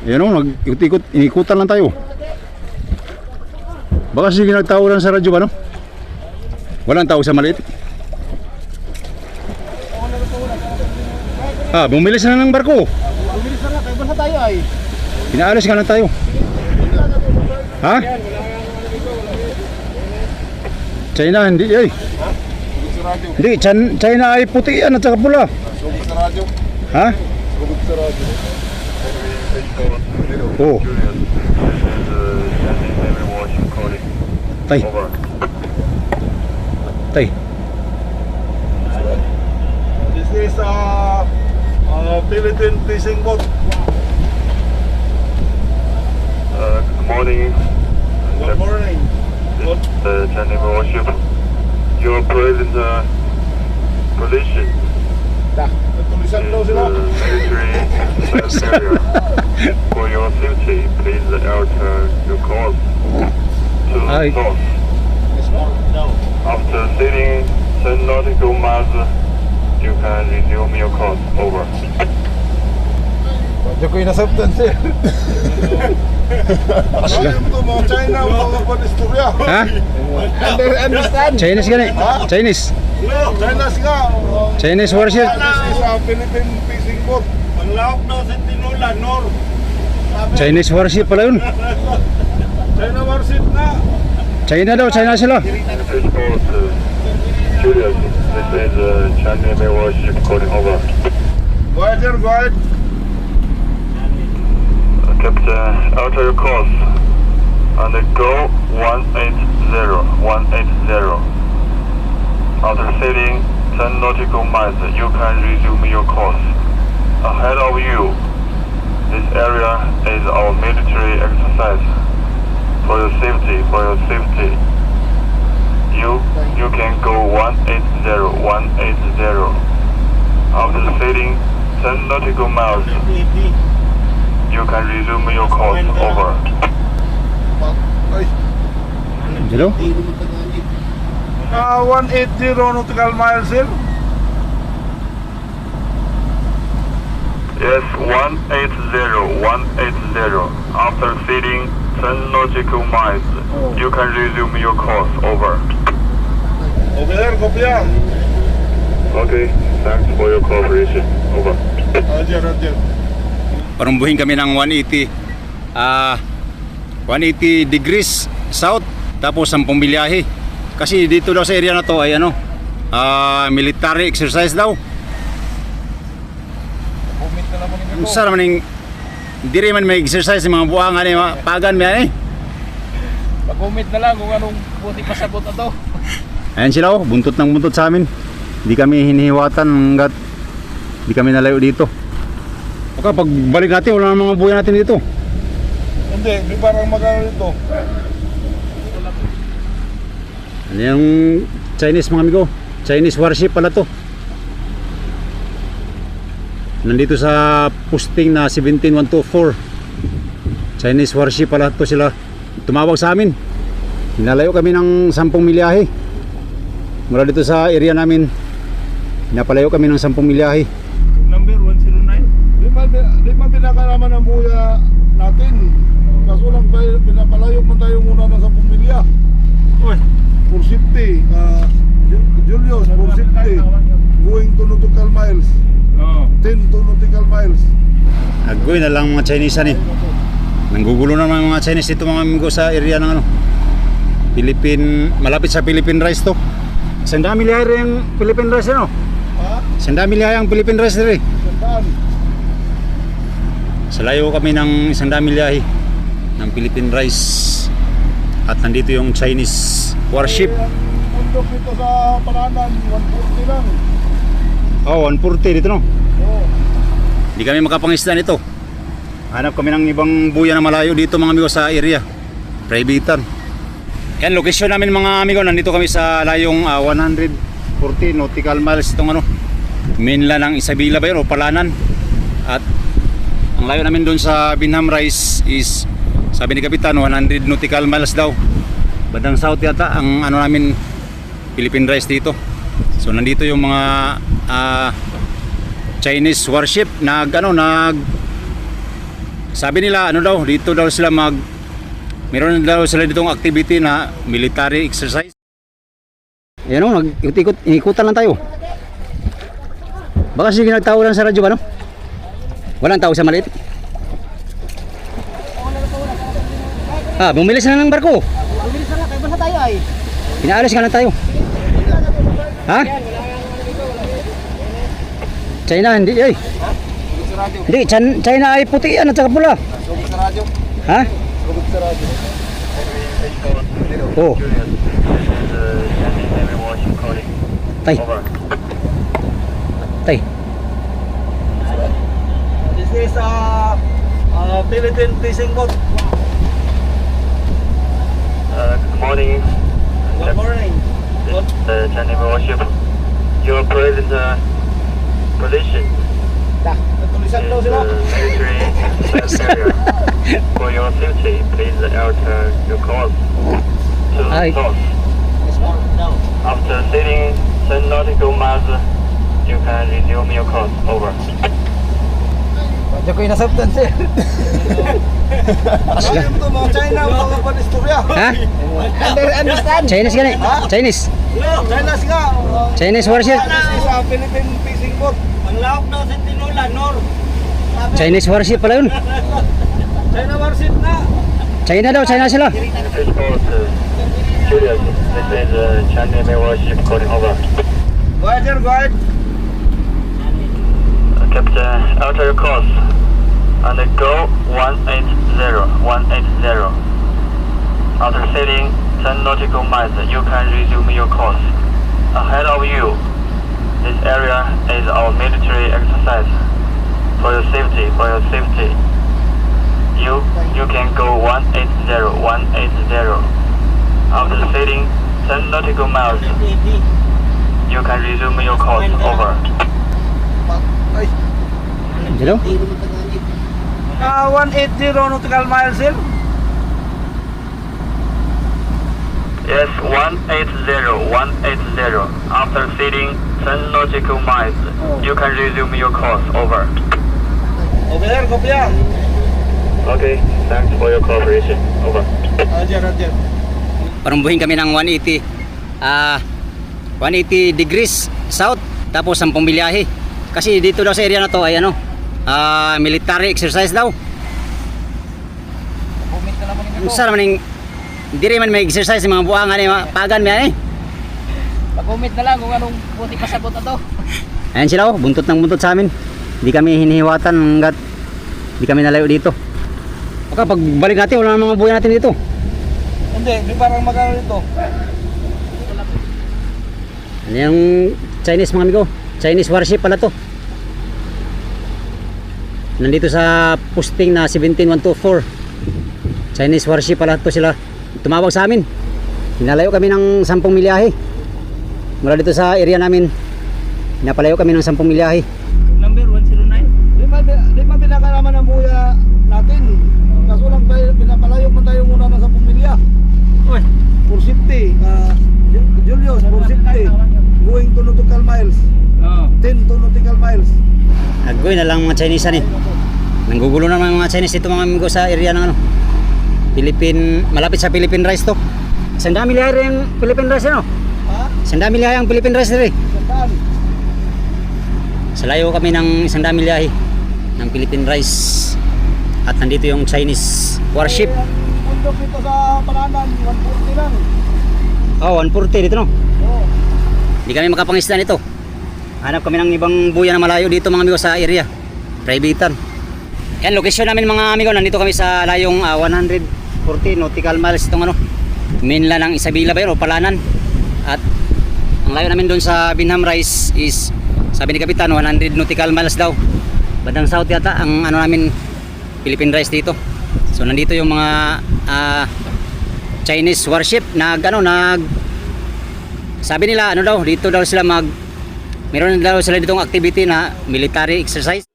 Ayan o, nag-ikot-ikot, inikutan lang tayo. Baka sige nagtawaran sa radyo ba, no? Walang tao sa maliit. Bumilis na ng barko. Bumilis na nga, kaya basta tayo ay. Pinaalis nga lang tayo. Ha? China, hindi ay. Hindi, China ay puti yan at saka pula. Sugod sa radyo. Ha? Sugod sa radyo. Oo. Tay. Tay. This is Philippine fishing boat. Good morning. Good morning. This is Chinese warship. Your present position Natulisan daw is sila. military base area. For your safety, please alter your course to Aye. north. No. After sailing 10 nautical miles, you can resume your course. Over. Medyo ko yung nasabtan siya. Sila. Ito mga China, mga panistorya. Ha? Understand? Chinese gani? Chinese. China siya. Chinese warship. This is Philippine fishing boat. Manglawak daw sa Tinola, Nor. Chinese warship pala yun. China warship na. China daw, China sila. Fish boat, Julius. This is Chinese warship calling over. Go ahead, sir, go ahead. Captain, alter your course and go 180, 180. After sailing 10 nautical miles, you can resume your course. Ahead of you, this area is our military exercise. For your safety, you can go 180, 180. After sailing 10 nautical miles, you can resume your course. Over. Ay. Hello? 180 nautical miles, sir. Yes, 180, 180. After sailing 10 nautical miles, you can resume your course. Over. Okay, sir, kopya. Okay, thanks for your cooperation. Over. Roger, Roger. Parumbuhin kami ng 180 degrees south, tapos 10 biyahe. Kasi dito daw sa area na to ay military exercise daw. Bumit na naman yung Unsa naman ning di rin man may exercise ng mga buwangan ni mga pagan miyan eh. Pag-umit na lang kung anong buti pasabot na to. Ayan sila buntot ng buntot sa amin. Hindi kami hinihiwatan hanggat hindi kami nalayo dito. Baka pagbalik natin wala nang mga buhay natin dito. Hindi, di parang magkano dito. Ano yung Chinese mga amigo? Chinese warship pala to. Nandito sa posting na 17124. Chinese warship pala to sila. Tumawag sa amin. Hinalayo kami ng 10 milyahe. Mula dito sa area namin. Napalayo kami ng 10 milyahe. Number 109. Di man pinakalaman ang buya natin. Kaso lang pinapalayo man tayo muna ng 10 milya. Uy, For safety. Julius, for safety. Going to nautical miles. oh. 10 to nautical miles. Agoy na lang mga Chinese ani. Nanggugulo na mga Chinese dito mga amigo sa area ng malapit sa Philippine rice to. Sanda milyahe yung Philippine rice ano? Ha? Sanda milyahe ang Philippine rice dire. Sandaan. Sa layo kami ng 100 milyahe ng Philippine rice. At nandito yung Chinese warship. Ang bundok dito sa Pananan, 140 lang. Oh, 140 dito no. Oo. Hindi kami makapangisda nito. Hanap kami ng ibang buya na malayo dito mga amigo sa area. Privatean. Yan, location namin mga amigo. Nandito kami sa layong 140 nautical miles itong mainland ng Isabela ba yun o Palanan. At ang layo namin doon sa Binham Rice is, sabi ni Kapitan, 100 nautical miles daw. Bandang south yata ang namin Philippine Rice dito. So nandito yung mga Chinese warship sabi nila ano daw, dito daw sila meron daw sila ditong activity na military exercise. Yan o, ikutan lang tayo. Baka sige nagtawaran sa radyo ba, no? Walang tao sa maliit. Bumilis na ng barko. Bumilis na lang, kaya basta tayo ay. Pinaalis ka na tayo. Ha? China, hindi ay. Hindi, China ay puti yan at saka pula. Ha? Oh. Tay. Tay. This is Philippine fishing boat. Good morning. Good morning. Chinese warship. Your present position Natulisan daw is sila. military base area. For your safety, please alter your course to Aye. south. After sailing 10 nautical miles, you can resume your course. Over. Medyo ko inasabtan siya. Asla. Ito mga China, mga panistorya. Ha? Understand? Chinese gani? Chinese. China nga. Chinese warship. This is Philippine fishing boat. Ang lawak daw sa Tinola, Nor. Chinese warship pala yun. China warship na. China daw, China sila. Fish boat, Julius. This is Chinese warship calling over. Go ahead, sir. Go ahead. Captain, alter your course and go 180, 180. After sailing 10 nautical miles, you can resume your course. Ahead of you, this area is our military exercise. For your safety, you can go 180, 180. After sailing 10 nautical miles, you can resume your course. Over. Hello? 180 nautical miles, sir. Yes, 180. After sailing 10 nautical miles, you can resume your course. Over. Okay, sir. Kopya. Okay, thanks for your cooperation. Over. Roger, Roger. Parumbuhin kami ng 180 degrees south, tapos 10 milyahe. Kasi dito daw sa area na to ay military exercise daw. Bumit na naman ito. Unsa naman hindi rin man may exercise mga buwangan pagan may Pag-umit na lang kung anong buti pasabot na to. Ayan sila buntot ng buntot sa amin. Hindi kami hinihiwatan hanggat hindi kami nalayo dito. Baka pagbalik natin wala nang mga buhay natin dito. Hindi, di parang magkano dito. Ano yung Chinese mga amigo? Chinese warship pala to. Nandito sa posting na 17124. Chinese warship pala to sila. Tumawag sa amin. Hinalayo kami ng 10 milyahe. Mula dito sa area namin. Pinapalayo kami ng 10 milyahe. Number 109. Di man pinakalaman ng buya natin. Kaso lang tayo, pinapalayo man tayo muna ng 10 milya. Uy. For safety. Julius, for safety. Going to nautical miles. Oo. 10 to nautical miles. Naggoy na lang mga Chinese ani. Nanggugulo na mga Chinese dito mga amigo sa area ng malapit sa Philippine rice to. Sandami lihay yung Philippine rice ano? Ha? Sandami lihay ang Philippine rice rin. Sandaan. Sa layo kami ng sandami lihay ng Philippine rice. At nandito yung Chinese warship. Ang bundok dito sa Pananan, 140 lang. Oh, 140 dito no. Oo. Hindi kami makapangisda nito. Hanap kami ng ibang buya na malayo dito mga amigo sa area. Privatean. Yan, location namin mga amigo. Nandito kami sa layong 140 nautical miles itong mainland ng Isabela ba yun o Palanan. At ang layo namin doon sa Binham Rice is sabi ni Kapitan 100 nautical miles daw. Bandang south yata ang namin Philippine Rice dito. So nandito yung mga Chinese warship sabi nila dito daw sila meron daw sila ditong activity na military exercise.